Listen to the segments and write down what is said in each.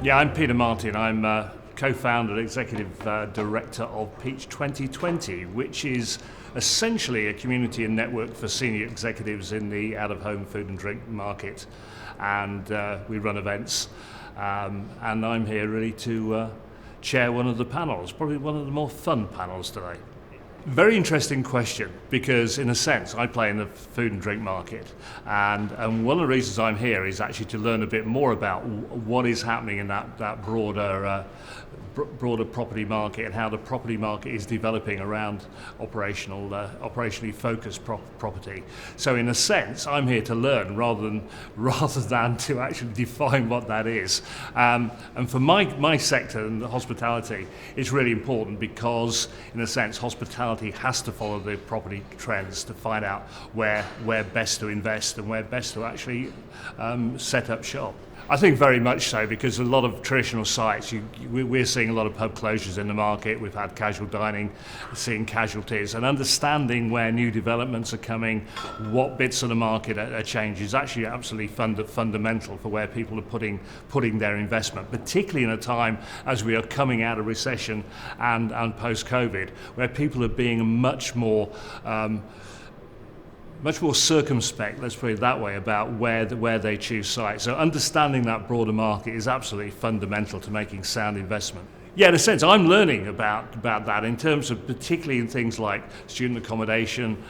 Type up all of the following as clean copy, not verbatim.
Yeah, I'm Peter Martin. I'm co-founder and executive director of Peach 2020, which is essentially a community and network for senior executives in the out-of-home food and drink market. And we run events. And I'm here really to chair one of the panels, probably one of the more fun panels today. Very interesting question, because in a sense I play in the food and drink market, and one of the reasons I'm here is actually to learn a bit more about what is happening in that broader property market and how the property market is developing around operationally focused property. So in a sense I'm here to learn rather than to actually define what that is. And for my sector and the hospitality, it's really important because in a sense hospitality has to follow the property trends to find out where best to invest and where best to actually set up shop. I think very much so, because a lot of traditional sites, we're seeing a lot of pub closures in the market. We've had casual dining, seeing casualties, and understanding where new developments are coming, what bits of the market are changing is actually absolutely fundamental for where people are putting their investment, particularly in a time as we are coming out of recession and post-COVID, where people are being much more circumspect, let's put it that way, about where they choose sites. So understanding that broader market is absolutely fundamental to making sound investment. Yeah, in a sense, I'm learning about that in terms of particularly in things like student accommodation,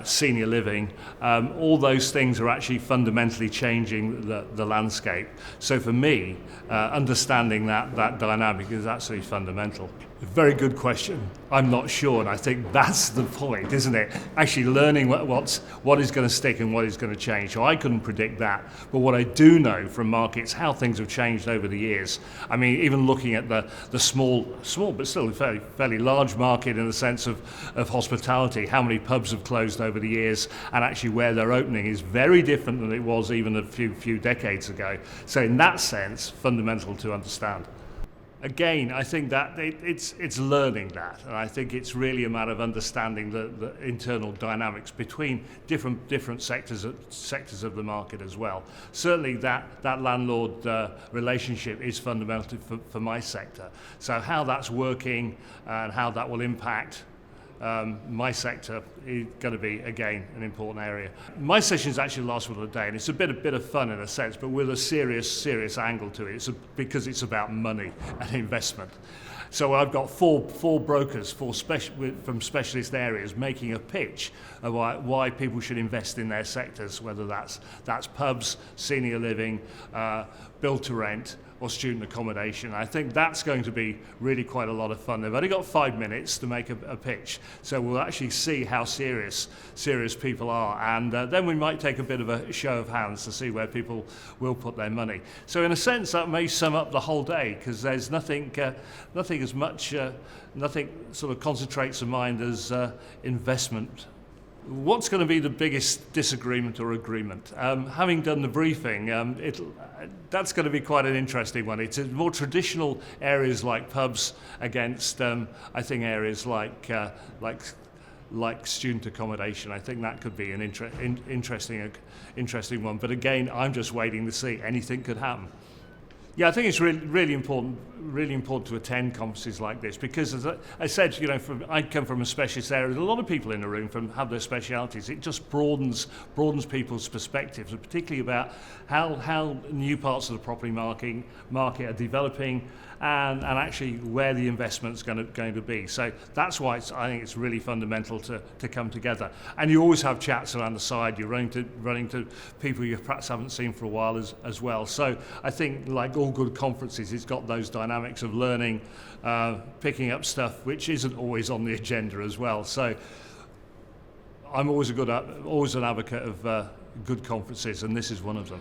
senior living. All those things are actually fundamentally changing the landscape. So for me, understanding that dynamic is absolutely fundamental. Very good question. I'm not sure, and I think that's the point, isn't it? Actually learning what is going to stick and what is going to change. So I couldn't predict that, but what I do know from markets, how things have changed over the years. I mean, even looking at the small but still fairly large market in the sense of hospitality, how many pubs have closed over the years, and actually where they're opening is very different than it was even a few decades ago. So in that sense, fundamental to understand. Again, I think that it's learning that, and I think it's really a matter of understanding the internal dynamics between different sectors of the market as well. Certainly that landlord relationship is fundamental for my sector. So how that's working and how that will impact my sector is going to be, again, an important area. My sessions actually last for a day, and it's a bit of fun in a sense, but with a serious angle to it. Because it's about money and investment. So I've got four brokers, from specialist areas, making a pitch of why people should invest in their sectors, whether that's pubs, senior living, build to rent, or student accommodation. I think that's going to be really quite a lot of fun. They've only got 5 minutes to make a pitch, so we'll actually see how serious people are, and then we might take a bit of a show of hands to see where people will put their money. So in a sense, that may sum up the whole day, because there's nothing sort of concentrates the mind as investment. What's going to be the biggest disagreement or agreement? Having done the briefing, that's going to be quite an interesting one. It's more traditional areas like pubs against, I think, areas like student accommodation. I think that could be an interesting one. But again, I'm just waiting to see. Anything could happen. Yeah, I think it's really important to attend conferences like this, because, as I said, I come from a specialist area. There's a lot of people in the room have their specialities. It just broadens people's perspectives, and particularly about how new parts of the property market are developing, and actually where the investment's going to be. So that's why I think it's really fundamental to come together. And you always have chats around the side. You're running to people you perhaps haven't seen for a while as well. So I think, like all good conferences, it's got those dynamics of learning, picking up stuff which isn't always on the agenda as well. So I'm always an advocate of good conferences, and this is one of them.